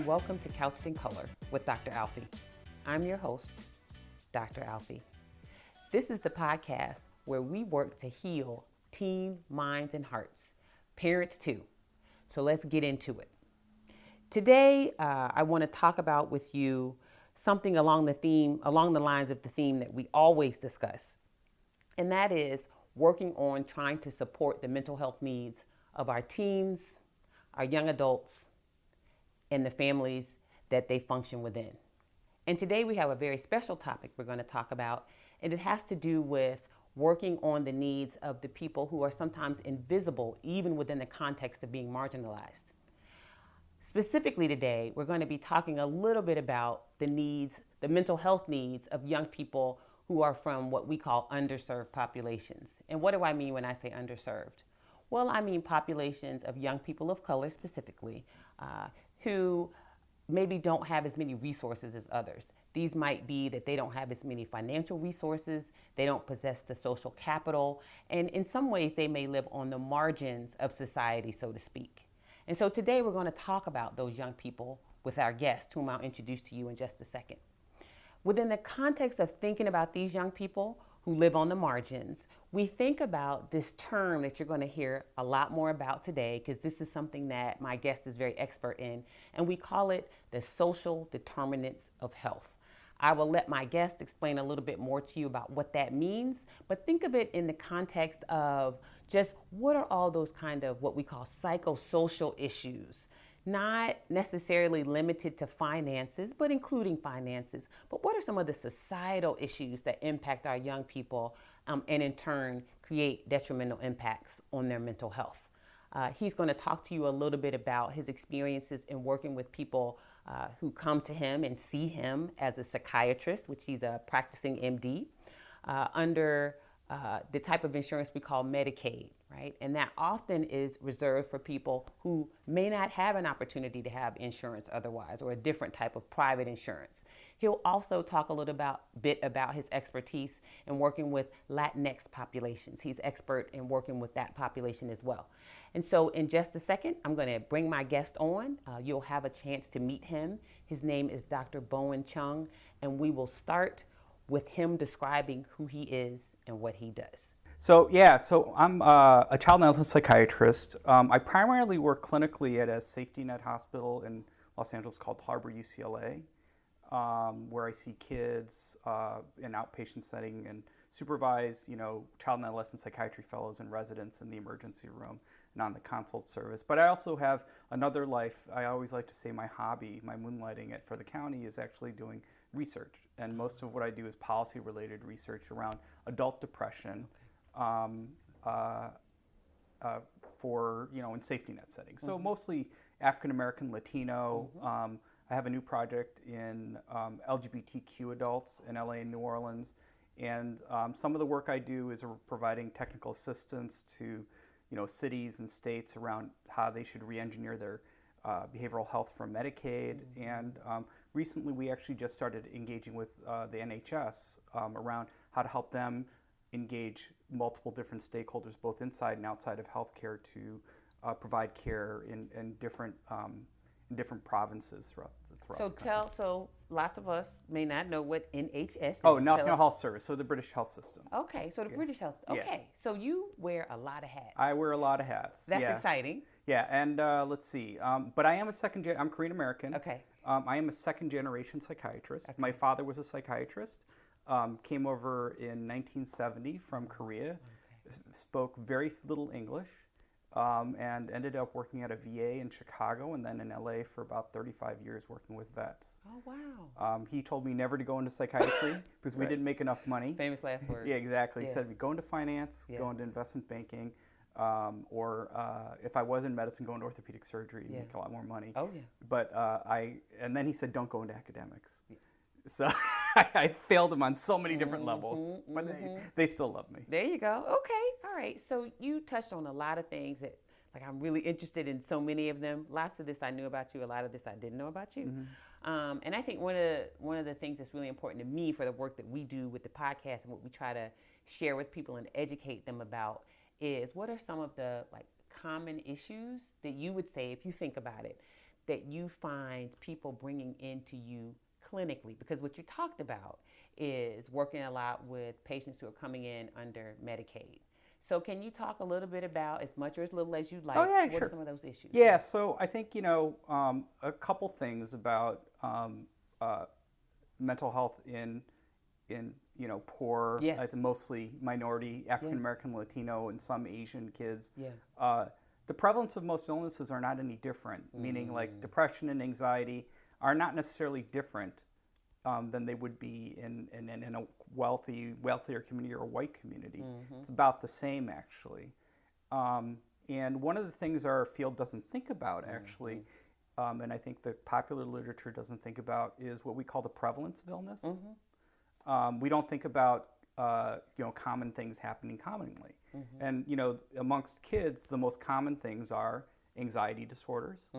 welcome to Couched in Color with Dr. Alfie. I'm your host, Dr. Alfie. This is the podcast where we work to heal teen minds and hearts, parents too. So let's get into it. Today, I want to talk about with you something along the lines of the theme that we always discuss, and that is working on trying to support the mental health needs of our teens, our young adults, and the families that they function within. And today we have a very special topic we're going to talk about, and it has to do with working on the needs of the people who are sometimes invisible, even within the context of being marginalized. Specifically today, we're going to be talking a little bit about the mental health needs of young people who are from what we call underserved populations. And what do I mean when I say underserved? Well, I mean populations of young people of color specifically, who maybe don't have as many resources as others. These might be that they don't have as many financial resources, they don't possess the social capital, and in some ways they may live on the margins of society, so to speak. And so today we're going to talk about those young people with our guest, whom I'll introduce to you in just a second. Within the context of thinking about these young people who live on the margins, we think about this term that you're going to hear a lot more about today, because this is something that my guest is very expert in, and we call it the social determinants of health. I will let my guest explain a little bit more to you about what that means, but think of it in the context of just what are all those kind of what we call psychosocial issues, not necessarily limited to finances, but including finances. But what are some of the societal issues that impact our young people and in turn create detrimental impacts on their mental health? He's going to talk to you a little bit about his experiences in working with people who come to him and see him as a psychiatrist, which he's a practicing MD, under the type of insurance we call Medicaid, right? And that often is reserved for people who may not have an opportunity to have insurance otherwise, or a different type of private insurance. He'll also talk a little bit about his expertise in working with Latinx populations. He's expert in working with that population as well. And so in just a second, I'm going to bring my guest on. You'll have a chance to meet him. His name is Dr. Bowen Chung, and we will start with him describing who he is and what he does. So I'm a child and adolescent psychiatrist. I primarily work clinically at a safety net hospital in Los Angeles called Harborview UCLA, where I see kids in outpatient setting and supervise, child and adolescent psychiatry fellows and residents in the emergency room and on the consult service. But I also have another life. I always like to say my hobby, my moonlighting for the county, is actually doing research. And most of what I do is policy-related research around adult depression. For in safety net settings. So mostly African American, Latino. I have a new project in LGBTQ adults in LA and New Orleans, and some of the work I do is providing technical assistance to cities and states around how they should re-engineer their behavioral health from Medicaid. And recently we actually just started engaging with the NHS around how to help them engage multiple different stakeholders, both inside and outside of healthcare, to provide care in different provinces throughout the country. So lots of us may not know what NHS is. Oh, National Health Service, so the British health system. Okay, so the British health. Okay, so you wear a lot of hats. I wear a lot of hats. That's exciting. Yeah, and let's see. But I am I'm Korean American. Okay. I am a second generation psychiatrist. Okay. My father was a psychiatrist. Came over in 1970 from Korea, spoke very little English, and ended up working at a VA in Chicago and then in LA for about 35 years working with vets. Oh, wow. He told me never to go into psychiatry because we didn't make enough money. Famous last word. Yeah, exactly. He said, go into finance, go into investment banking, or if I was in medicine, go into orthopedic surgery and make a lot more money. Oh, yeah. But and then he said, don't go into academics. Yeah. So I failed them on so many different levels, but they still love me. There you go. Okay. All right. So you touched on a lot of things that, I'm really interested in so many of them. Lots of this I knew about you. A lot of this I didn't know about you. And I think one of the things that's really important to me for the work that we do with the podcast and what we try to share with people and educate them about is what are some of the common issues that you would say, if you think about it, that you find people bringing into you clinically? Because what you talked about is working a lot with patients who are coming in under Medicaid. So can you talk a little bit about, as much or as little as you like, what sure. are some of those issues? Yeah, so I think, a couple things about mental health in poor, Yes. I think mostly minority, African American, Latino, and some Asian kids. Yeah. The prevalence of most illnesses are not any different, meaning like depression and anxiety are not necessarily different than they would be in a wealthier community or a white community. It's about the same, actually. And one of the things our field doesn't think about, actually, and I think the popular literature doesn't think about, is what we call the prevalence of illness. We don't think about common things happening commonly. And amongst kids, the most common things are anxiety disorders,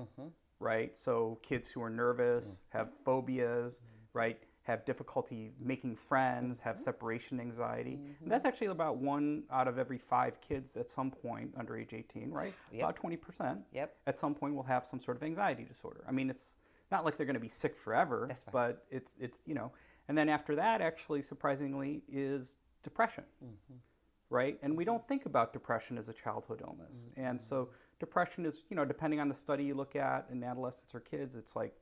right? So kids who are nervous, have phobias, right? Have difficulty making friends, have separation anxiety. And that's actually about 1 out of every 5 kids at some point under age 18, right? About 20% at some point will have some sort of anxiety disorder. I mean, it's not like they're going to be sick forever, but it's and then after that, actually, surprisingly, is depression, right? And we don't think about depression as a childhood illness. And so depression is, depending on the study you look at in adolescents or kids, it's like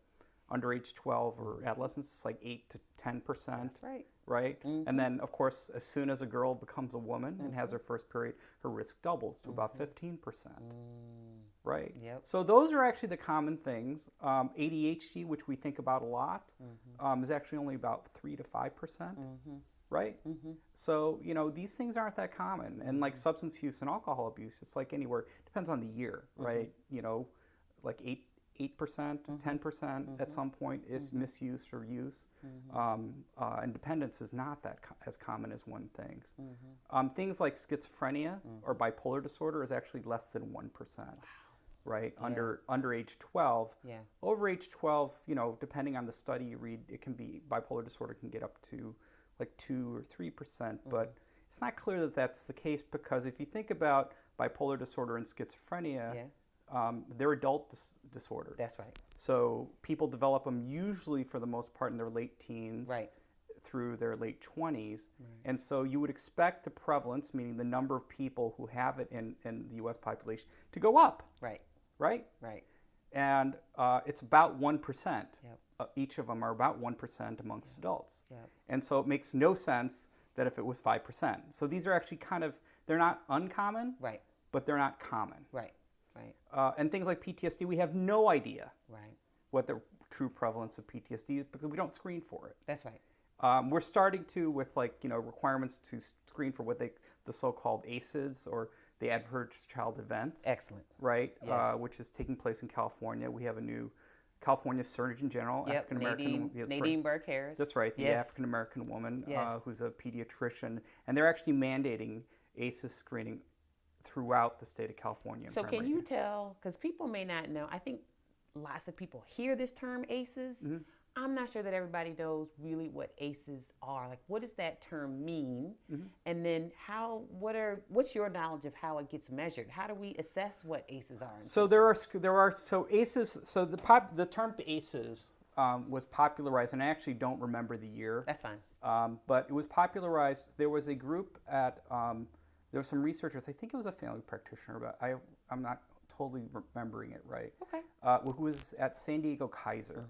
under age 12 or adolescents, it's like 8 to 10%. That's right. Right? And then, of course, as soon as a girl becomes a woman and has her first period, her risk doubles to about 15%. Right? So those are actually the common things. ADHD, which we think about a lot, is actually only about 3 to 5%. Right? So, these things aren't that common. And like substance use and alcohol abuse, it's like anywhere, depends on the year, right? Like 8%, 10% at some point is misuse or use. And dependence is not that as common as one thinks. Things like schizophrenia or bipolar disorder is actually less than 1%. Right, under age 12. Over age 12, depending on the study you read, it can be, bipolar disorder can get up to like 2 or 3%, but it's not clear that that's the case, because if you think about bipolar disorder and schizophrenia, they're adult disorders. That's right. So people develop them usually, for the most part, in their late teens through their late 20s. And so you would expect the prevalence, meaning the number of people who have it in the U.S. population, to go up. Right? And it's about 1%. Each of them are about 1% amongst adults. And so it makes no sense that if it was 5%. So these are actually they're not uncommon, but they're not common. And things like PTSD, we have no idea what the true prevalence of PTSD is, because we don't screen for it. That's right. We're starting to, with requirements to screen for what the so-called ACEs, or the Adverse Child Events. Excellent. Right? Which is taking place in California. We have a new California Surgeon General, African American. Nadine Burke-Harris. That's right, the African American woman who's a pediatrician, and they're actually mandating ACEs screening throughout the state of California. So can you tell, because people may not know, I think lots of people hear this term ACEs. I'm not sure that everybody knows really what ACEs are. Like, what does that term mean? And then what's your knowledge of how it gets measured? How do we assess what ACEs are? So ACEs. So the term ACEs was popularized, and I actually don't remember the year. That's fine. But it was popularized. There was a group at there were some researchers. I think it was a family practitioner, but I'm not totally remembering it right. Who was at San Diego Kaiser.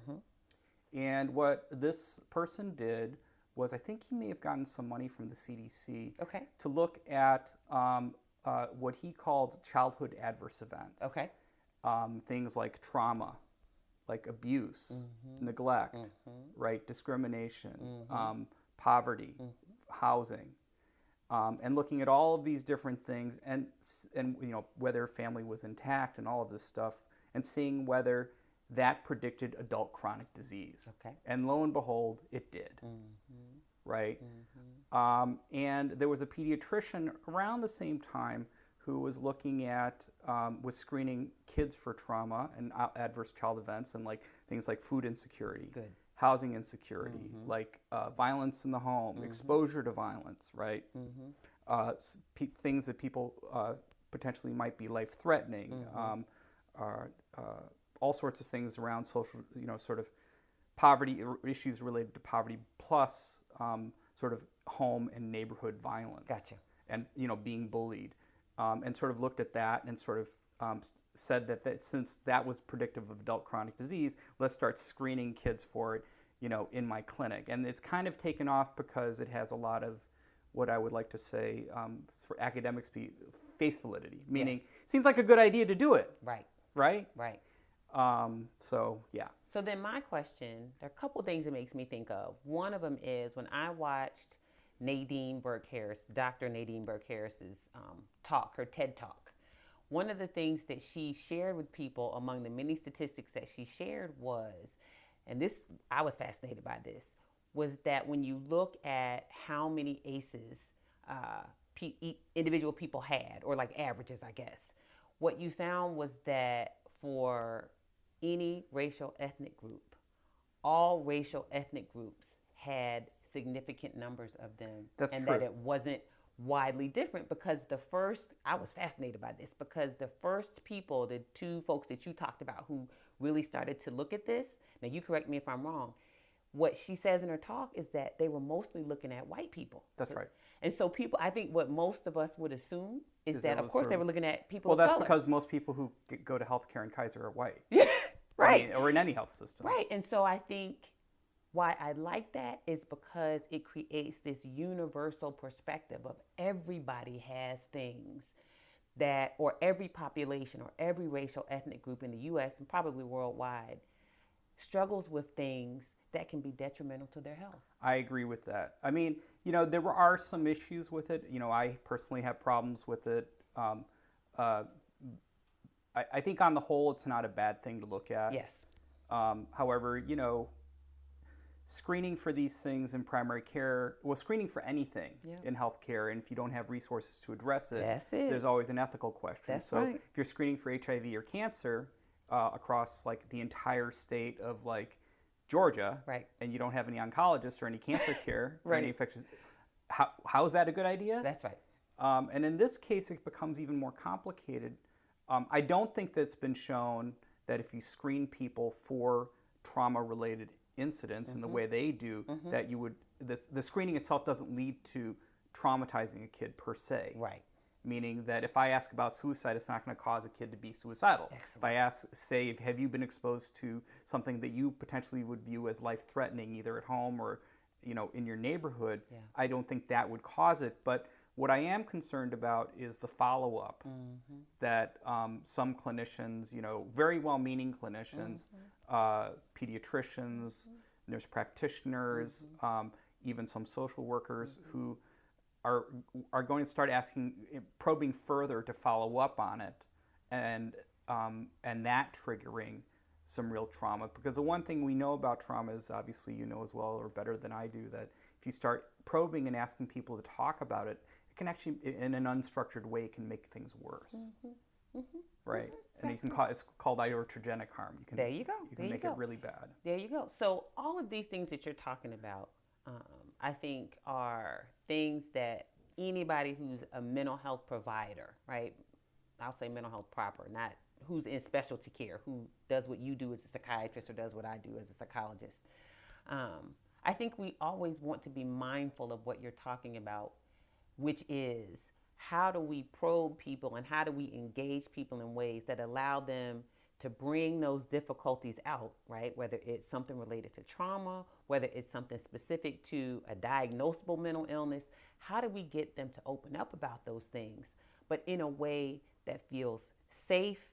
And what this person did was, I think he may have gotten some money from the CDC to look at what he called childhood adverse events. Things like trauma, like abuse, neglect, right, discrimination, poverty, housing, and looking at all of these different things, and whether family was intact and all of this stuff, and seeing whether that predicted adult chronic disease. And lo and behold, it did. Right? And there was a pediatrician around the same time who was looking at, was screening kids for trauma and adverse child events, and things like food insecurity, housing insecurity, like violence in the home, exposure to violence, right? Things that people potentially might be life-threatening, all sorts of things around social, sort of poverty, issues related to poverty, plus sort of home and neighborhood violence. Gotcha. And, being bullied. And sort of looked at that and sort of said that since that was predictive of adult chronic disease, let's start screening kids for it, in my clinic. And it's kind of taken off because it has a lot of what I would like to say for academics, face validity, meaning it seems like a good idea to do it. Right. Right? Right. So, yeah. So then my question, there are a couple things it makes me think of. One of them is when I watched Nadine Burke-Harris, Dr. Nadine Burke-Harris's talk, her TED Talk. One of the things that she shared with people among the many statistics that she shared was, and this, I was fascinated by this, was that when you look at how many ACEs individual people had, or like averages, I guess, what you found was that for any racial ethnic group, all racial ethnic groups had significant numbers of them. That's and true. that it wasn't widely different, because I was fascinated by this, because the first people, the two folks that you talked about who really started to look at this, now you correct me if I'm wrong, what she says in her talk is that they were mostly looking at white people. That's right. And so people, I think what most of us would assume is that of course they were looking at people of color. color. Well, that's because most people who go to healthcare in Kaiser are white. Right. Or in any health system. Right. And so I think why I like that is because it creates this universal perspective of everybody has things that, or every population or every racial ethnic group in the U.S. and probably worldwide struggles with things that can be detrimental to their health. I agree with that. I mean, there are some issues with it. I personally have problems with it. I think on the whole, it's not a bad thing to look at. Yes. However, screening for these things in primary care, screening for anything in healthcare, and if you don't have resources to address it, there's always an ethical question. That's right. If you're screening for HIV or cancer across like the entire state of like Georgia, right, and you don't have any oncologists or any cancer care or right, any infectious, how is that a good idea? That's right. And in this case, it becomes even more complicated. I don't think that it's been shown that if you screen people for trauma-related incidents in the way they do, that you would, the screening itself doesn't lead to traumatizing a kid per se. Right. Meaning that if I ask about suicide, it's not going to cause a kid to be suicidal. Excellent. If I ask, say, have you been exposed to something that you potentially would view as life-threatening, either at home or, in your neighborhood, I don't think that would cause it. But what I am concerned about is the follow-up that some clinicians, very well-meaning clinicians, pediatricians, nurse practitioners, even some social workers who are going to start probing further to follow up on it, and that triggering some real trauma. Because the one thing we know about trauma is, obviously you know as well or better than I do, that if you start probing and asking people to talk about it, it can actually, in an unstructured way, it can make things worse. Right? And you can it's called iatrogenic harm. There you go. You can make it really bad. There you go. So all of these things that you're talking about, I think are things that anybody who's a mental health provider, right? I'll say mental health proper, not who's in specialty care, who does what you do as a psychiatrist or does what I do as a psychologist. I think we always want to be mindful of what you're talking about, which is how do we probe people and how do we engage people in ways that allow them to bring those difficulties out, right? Whether it's something related to trauma, whether it's something specific to a diagnosable mental illness, how do we get them to open up about those things, but in a way that feels safe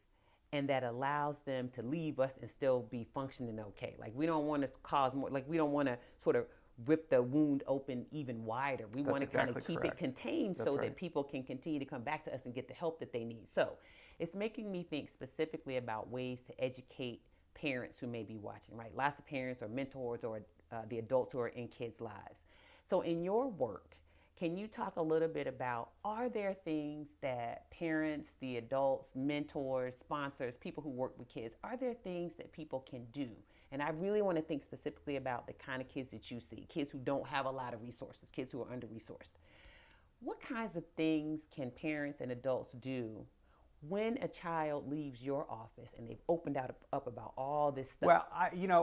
and that allows them to leave us and still be functioning okay? Like, we don't want to cause more, like, we don't want to sort of rip the wound open even wider. We want to kind of keep it contained so that people can continue to come back to us and get the help that they need. So it's making me think specifically about ways to educate parents who may be watching, right? Lots of parents or mentors or the adults who are in kids' lives. So in your work, can you talk a little bit about, are there things that parents, the adults, mentors, sponsors, people who work with kids, are there things that people can do? And I really want to think specifically about the kind of kids that you see, kids who don't have a lot of resources, kids who are under-resourced. What kinds of things can parents and adults do when a child leaves your office and they've opened up about all this stuff. Well,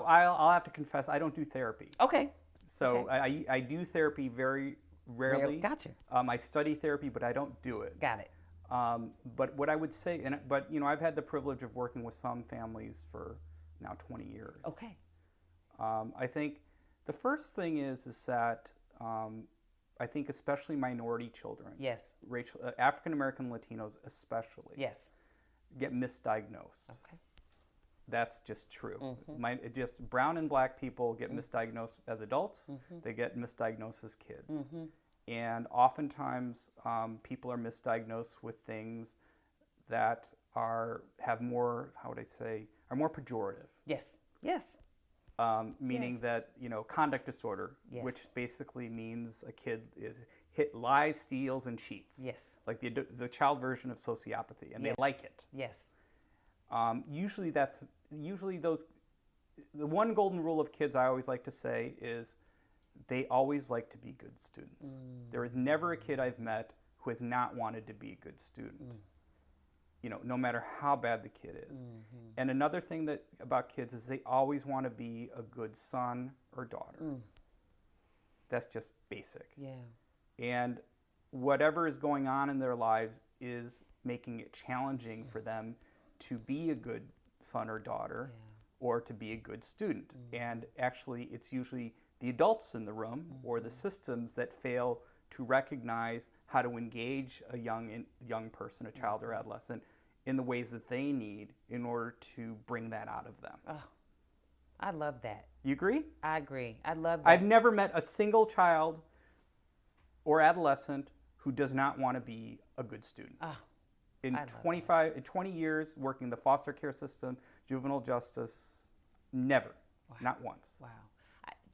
I'll have to confess, I don't do therapy. Okay. So okay. I do therapy very rarely. Gotcha. I study therapy, but I don't do it. Got it. But what I would say, I've had the privilege of working with some families for now 20 years. Okay. I think the first thing is that I think especially minority children, Yes. African American Latinos especially, Yes. get misdiagnosed. Okay. That's just true. Just brown and black people get misdiagnosed as adults. They get misdiagnosed as kids. And oftentimes people are misdiagnosed with things that are more pejorative. Yes. Yes. Meaning that, conduct disorder, Yes. which basically means a kid lies, steals, and cheats. Yes. Like the child version of sociopathy, and Yes. they like it. Yes. The one golden rule of kids I always like to say is they always like to be good students. There is never a kid I've met who has not wanted to be a good student. No matter how bad the kid is. And another thing about kids is they always want to be a good son or daughter. That's just basic. Yeah. And whatever is going on in their lives is making it challenging for them to be a good son or daughter or to be a good student. And actually, it's usually the adults in the room or the systems that fail to recognize how to engage a young person, a child or adolescent, in the ways that they need in order to bring that out of them. Oh, I love that. You agree? I agree. I love that. I've never met a single child or adolescent who does not want to be a good student. Oh, in 20 years working the foster care system, juvenile justice, never, not once. Wow.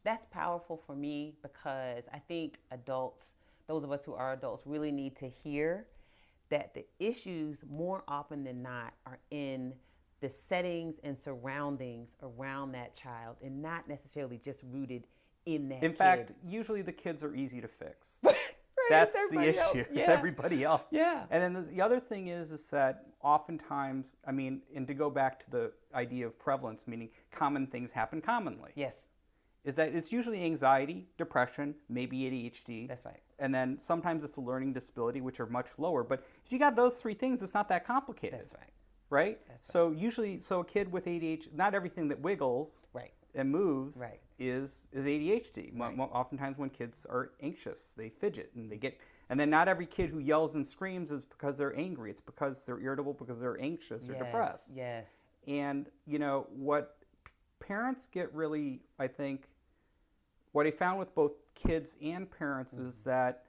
That's powerful for me because I think adults, those of us who are adults, really need to hear that the issues more often than not are in the settings and surroundings around that child and not necessarily just rooted in that In kid. fact, usually the kids are easy to fix. Right, That's the everybody else. issue. Yeah. It's everybody else. Yeah. And then the other thing is that oftentimes, and to go back to the idea of prevalence, meaning common things happen commonly. Yes. Is that it's usually anxiety, depression, maybe ADHD. That's right. And then sometimes it's a learning disability, which are much lower. But if you got those three things, it's not that complicated. That's right. Right? So usually, a kid with ADHD, not everything that wiggles and moves is ADHD. Right. Oftentimes when kids are anxious, they fidget and and then not every kid who yells and screams is because they're angry. It's because they're irritable, because they're anxious or depressed. Yes. And, what parents get really, I think, what I found with both kids and parents is that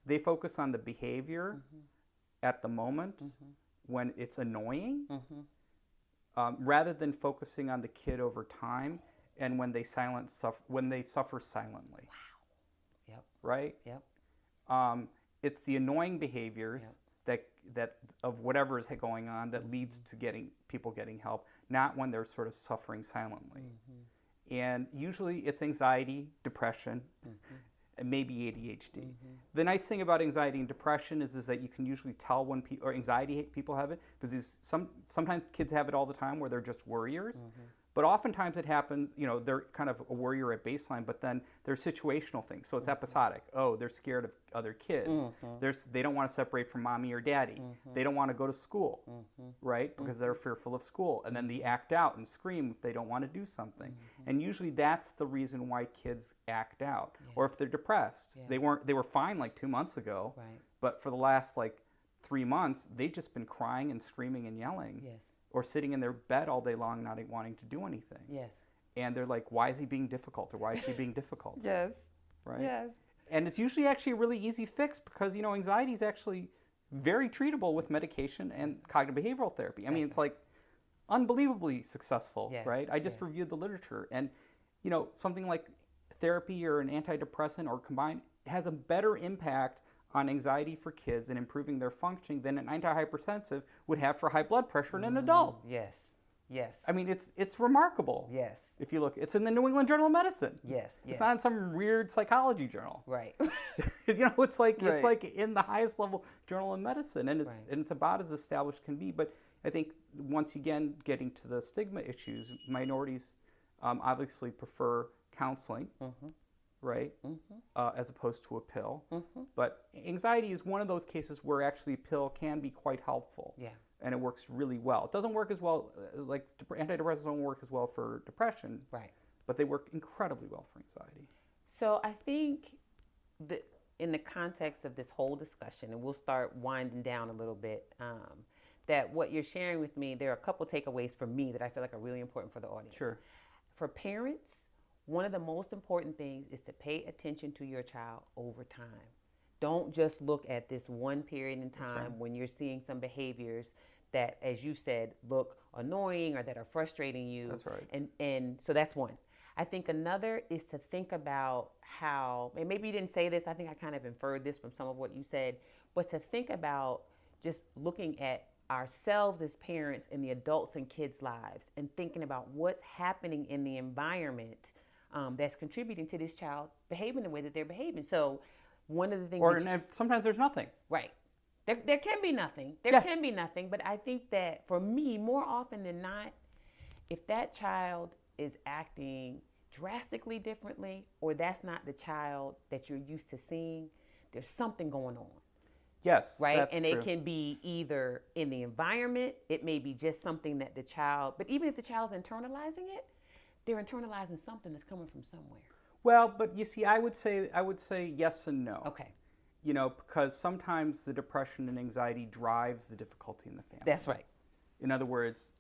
they focus on the behavior at the moment when it's annoying, rather than focusing on the kid over time and when they suffer silently. Wow. Yep. Right? Yep. It's the annoying behaviors that of whatever is going on that leads to people getting help, not when they're sort of suffering silently. And usually it's anxiety, depression, and maybe ADHD. The nice thing about anxiety and depression is that you can usually tell when anxiety people have it, because sometimes kids have it all the time where they're just worriers. But oftentimes it happens, they're kind of a worrier at baseline, but then there's situational things. So it's episodic. Oh, they're scared of other kids. They don't want to separate from mommy or daddy. They don't want to go to school, right? Because they're fearful of school. And then they act out and scream if they don't want to do something. And usually that's the reason why kids act out. Or if they're depressed. They were fine like 2 months ago, but for the last 3 months, they've just been crying and screaming and yelling. Or sitting in their bed all day long not wanting to do anything. Yes. And they're like, why is he being difficult? Or why is she being difficult? Yes. Right? Yes. And it's usually actually a really easy fix because, anxiety is actually very treatable with medication and cognitive behavioral therapy. I mean, it's unbelievably successful, right? I just reviewed the literature. And, something like therapy or an antidepressant or combined has a better impact on anxiety for kids and improving their functioning than an antihypertensive would have for high blood pressure in an adult. Yes. Yes. I mean, it's remarkable. Yes. If you look, it's in the New England Journal of Medicine. Yes. It's not in some weird psychology journal. Right. It's like Right. it's like in the highest level journal of medicine, and it's about as established can be. But I think once again, getting to the stigma issues, minorities obviously prefer counseling, right, as opposed to a pill. But anxiety is one of those cases where actually a pill can be quite helpful. Yeah. And it works really well. It doesn't work as well, like antidepressants don't work as well for depression. Right. But they work incredibly well for anxiety. So I think in the context of this whole discussion, and we'll start winding down a little bit, that what you're sharing with me, there are a couple takeaways for me that I feel like are really important for the audience. Sure. For parents, one of the most important things is to pay attention to your child over time. Don't just look at this one period in time when you're seeing some behaviors that, as you said, look annoying or that are frustrating you. That's right. And so that's one. I think another is to think about how, and maybe you didn't say this, I think I kind of inferred this from some of what you said, but to think about just looking at ourselves as parents in the adults and kids' lives and thinking about what's happening in the environment that's contributing to this child behaving the way that they're behaving. So one of the things, sometimes there's nothing. Right. There can be nothing. There can be nothing. But I think that for me, more often than not, if that child is acting drastically differently, or that's not the child that you're used to seeing, there's something going on. Yes. Right. That's and true. it can be either in the environment, it may be just something that the child, but even if the child's internalizing it, they're internalizing something that's coming from somewhere. Well, but you see, I would say yes and no. Okay. Because sometimes the depression and anxiety drives the difficulty in the family. That's right. In other words,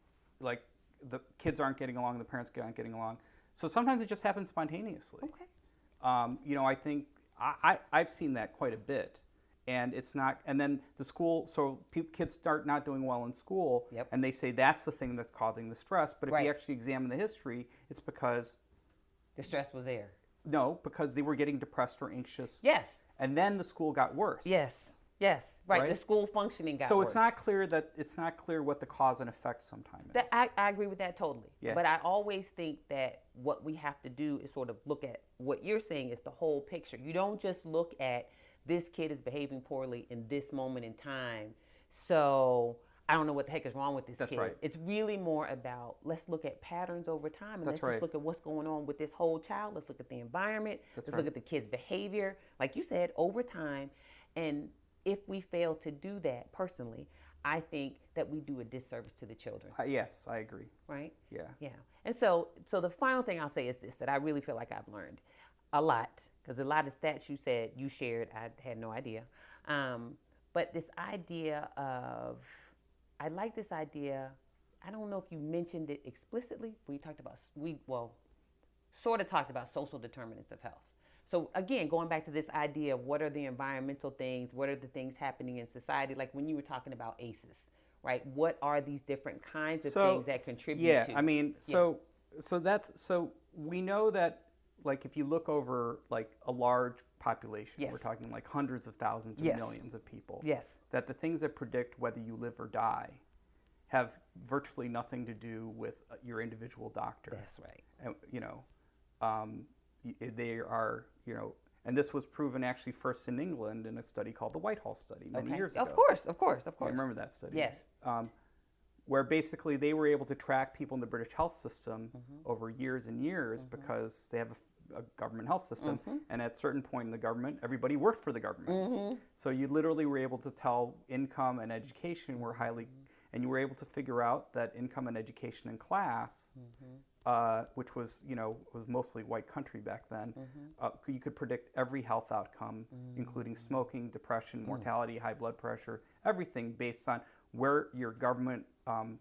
like the kids aren't getting along, the parents aren't getting along. So sometimes it just happens spontaneously. Okay. I think I've seen that quite a bit. And it's not, and then the school, so kids start not doing well in school, and they say that's the thing that's causing the stress. But if you actually examine the history, it's because the stress was there. No, because they were getting depressed or anxious. Yes. And then the school got worse. Yes. Right. The school functioning got worse. So it's not clear what the cause and effect sometimes is. I agree with that totally. Yeah. But I always think that what we have to do is sort of look at what you're saying is the whole picture. You don't just look at this kid is behaving poorly in this moment in time, so I don't know what the heck is wrong with this kid. Right. It's really more about, let's look at patterns over time, and let's just look at what's going on with this whole child. Let's look at the environment. Let's look at the kid's behavior, like you said, over time. And if we fail to do that personally, I think that we do a disservice to the children. Yes, I agree. Right? Yeah. And so the final thing I'll say is this, that I really feel like I've learned a lot, because a lot of stats you shared, I had no idea. But this idea of, I like this idea, I don't know if you mentioned it explicitly, but sort of talked about social determinants of health. So again, going back to this idea of what are the environmental things, what are the things happening in society, like when you were talking about ACEs, right? What are these different kinds of things that contribute to? So we know that, like, if you look over like a large population, we're talking like hundreds of thousands or millions of people, that the things that predict whether you live or die have virtually nothing to do with your individual doctor. That's right. And, they are, and this was proven actually first in England in a study called the Whitehall Study many years ago. Of course. I remember that study. Yes. Where basically they were able to track people in the British health system over years and years because they have a government health system, and at a certain point in the government, everybody worked for the government. So you literally were able to tell income and education were highly, and you were able to figure out that income and education and class, which was was mostly white country back then, you could predict every health outcome, including smoking, depression, mortality, high blood pressure, everything based on where your government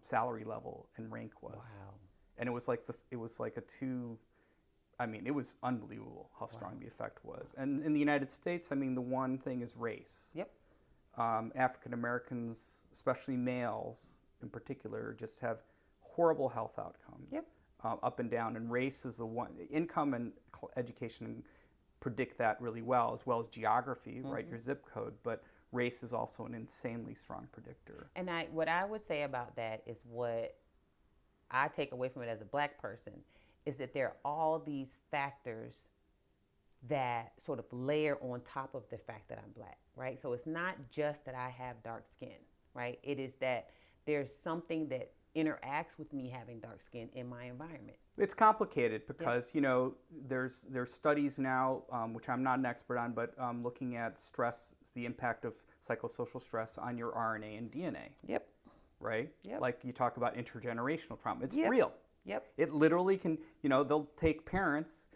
salary level and rank was. Wow. And it was like this. It was like it was unbelievable how strong the effect was. And in the United States, the one thing is race. Yep. African Americans, especially males in particular, just have horrible health outcomes. Yep. Up and down. And race is the one. Income and education predict that really well as geography, right? Your zip code. But race is also an insanely strong predictor. And what I would say about that is what I take away from it as a Black person is that there are all these factors that sort of layer on top of the fact that I'm Black, right? So it's not just that I have dark skin, right? It is that there's something that interacts with me having dark skin in my environment. It's complicated because, there's studies now, which I'm not an expert on, but looking at stress, the impact of psychosocial stress on your RNA and DNA. Yep. Right? Yep. Like you talk about intergenerational trauma. It's Yep. real. Yep. It literally can, they'll take parents,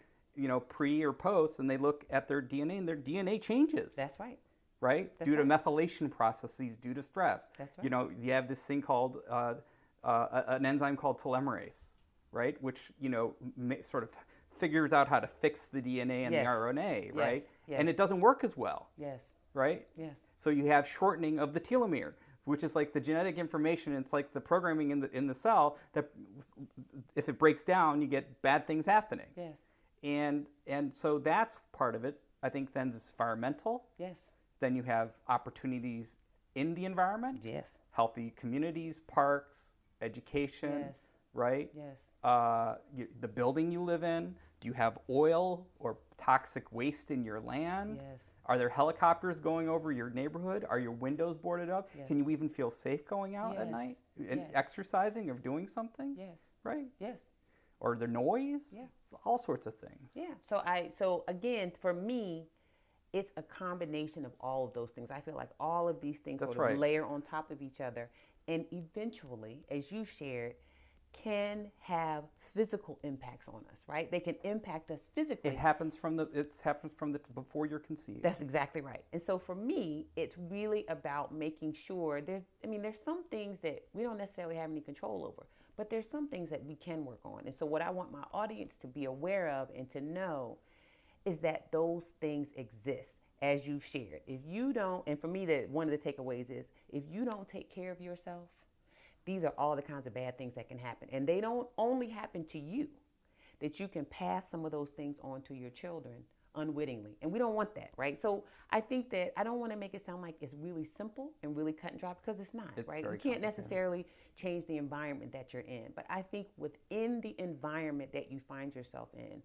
pre or post, and they look at their DNA and their DNA changes. That's right. Right? That's due to right. methylation processes due to stress. That's right. You have this thing called, an enzyme called telomerase, right? Which, sort of figures out how to fix the DNA and Yes. the RNA, right? Yes. And it doesn't work as well, Yes. right? Yes. So you have shortening of the telomere, which is like the genetic information. It's like the programming in the cell that if it breaks down, you get bad things happening. Yes. And so that's part of it. I think then is environmental. Yes. Then you have opportunities in the environment. Yes. Healthy communities, parks, education, Yes. right? Yes. The building you live in. Do you have oil or toxic waste in your land? Yes. Are there helicopters going over your neighborhood? Are your windows boarded up? Yes. Can you even feel safe going out at Yes. night and Yes. exercising or doing something? Yes. Right? Yes. Or the noise? Yeah. It's all sorts of things. Yeah. So again, for me, it's a combination of all of those things. I feel like all of these things That's sort of right. layer on top of each other, and eventually, as you shared, can have physical impacts on us, right? They can impact us physically. It happens from before you're conceived. That's exactly right. And so for me, it's really about making sure there's some things that we don't necessarily have any control over, but there's some things that we can work on. And so what I want my audience to be aware of and to know is that those things exist, as you shared. If you don't, and for me, one of the takeaways is, if you don't take care of yourself, these are all the kinds of bad things that can happen. And they don't only happen to you, that you can pass some of those things on to your children unwittingly. And we don't want that, right? So I think that I don't want to make it sound like it's really simple and really cut and dry, because it's not, It's right? very You can't complicated. necessarily change the environment that you're in. But I think within the environment that you find yourself in,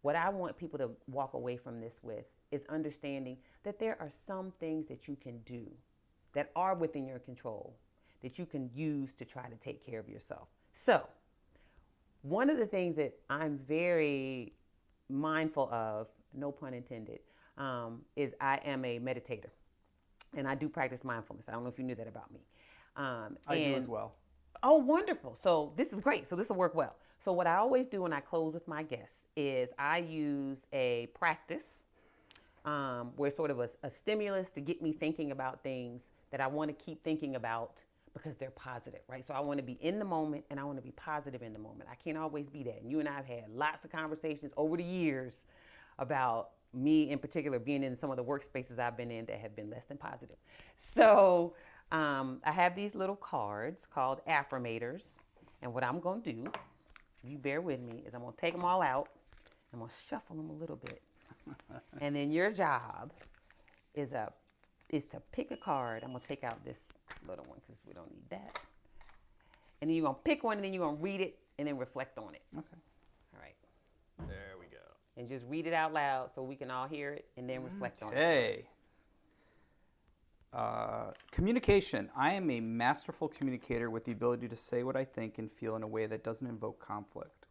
what I want people to walk away from this with is understanding that there are some things that you can do that are within your control, that you can use to try to take care of yourself. So one of the things that I'm very mindful of, no pun intended, is I am a meditator, and I do practice mindfulness. I don't know if you knew that about me. I do as well. Oh, wonderful. So this is great. So this will work well. So what I always do when I close with my guests is I use a practice where it's sort of a stimulus to get me thinking about things that I want to keep thinking about because they're positive, right? So I want to be in the moment, and I want to be positive in the moment. I can't always be that. And you and I have had lots of conversations over the years about me in particular being in some of the workspaces I've been in that have been less than positive. So I have these little cards called affirmators. And what I'm going to do, you bear with me, is I'm going to take them all out. I'm going to shuffle them a little bit. And then your job is to pick a card. I'm going to take out this little one because we don't need that. And then you're going to pick one, and then you're going to read it and then reflect on it. Okay. All right. There we go. And just read it out loud so we can all hear it and then reflect on it. Okay. Communication. I am a masterful communicator with the ability to say what I think and feel in a way that doesn't invoke conflict.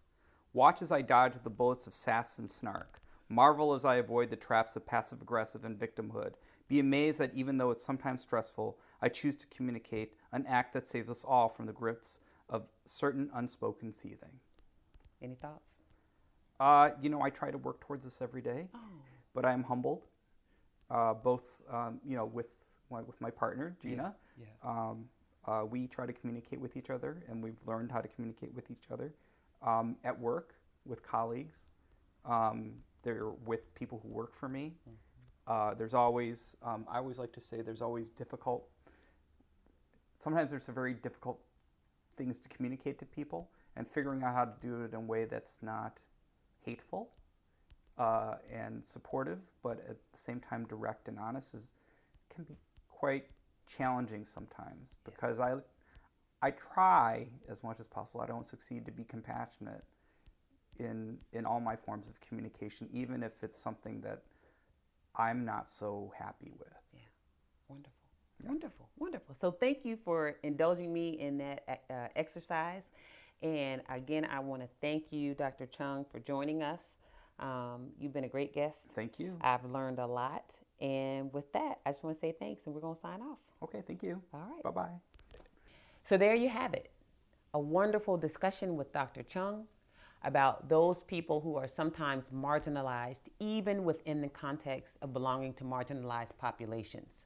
Watch as I dodge the bullets of sass and snark. Marvel as I avoid the traps of passive-aggressive and victimhood. Be amazed that even though it's sometimes stressful, I choose to communicate, an act that saves us all from the grips of certain unspoken seething. Any thoughts? I try to work towards this every day, but I am humbled, both, with my partner, Gina. Yeah. We try to communicate with each other, and we've learned how to communicate with each other at work, with colleagues, they're with people who work for me. There's always, I always like to say there's always sometimes there's some very difficult things to communicate to people, and figuring out how to do it in a way that's not hateful and supportive, but at the same time direct and honest can be quite challenging sometimes, because I try as much as possible. I don't succeed to be compassionate in all my forms of communication, even if it's something that I'm not so happy with. Yeah, wonderful. Wonderful, wonderful. So thank you for indulging me in that exercise. And again, I want to thank you, Dr. Chung, for joining us. You've been a great guest. Thank you. I've learned a lot. And with that, I just want to say thanks, and we're going to sign off. Okay, thank you. All right. Bye-bye. So there you have it. A wonderful discussion with Dr. Chung about those people who are sometimes marginalized, even within the context of belonging to marginalized populations.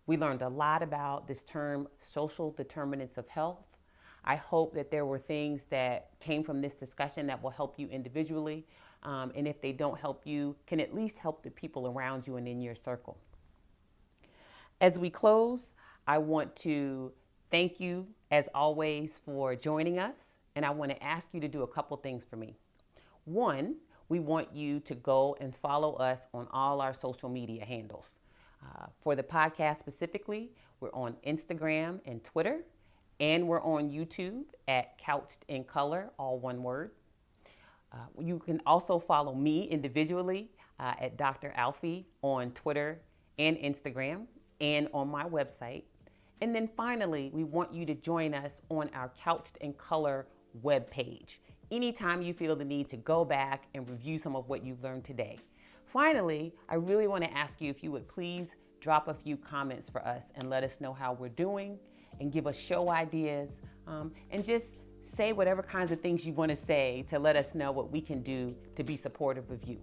We learned a lot about this term, social determinants of health. I hope that there were things that came from this discussion that will help you individually. And if they don't help you, can at least help the people around you and in your circle. As we close, I want to thank you, as always, for joining us. And I want to ask you to do a couple things for me. One, we want you to go and follow us on all our social media handles. For the podcast specifically, we're on Instagram and Twitter, and we're on YouTube at Couched in Color, all one word. You can also follow me individually at Dr. Alfie on Twitter and Instagram and on my website. And then finally, we want you to join us on our Couched in Color webpage anytime you feel the need to go back and review some of what you've learned today. Finally, I really want to ask you if you would please drop a few comments for us and let us know how we're doing and give us show ideas and just say whatever kinds of things you want to say to let us know what we can do to be supportive of you.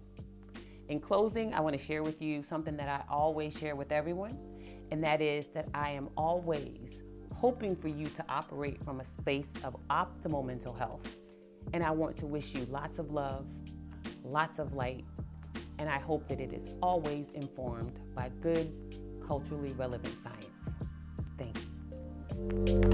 In closing, I want to share with you something that I always share with everyone, and that is that I am always hoping for you to operate from a space of optimal mental health. And I want to wish you lots of love, lots of light, and I hope that it is always informed by good, culturally relevant science. Thank you.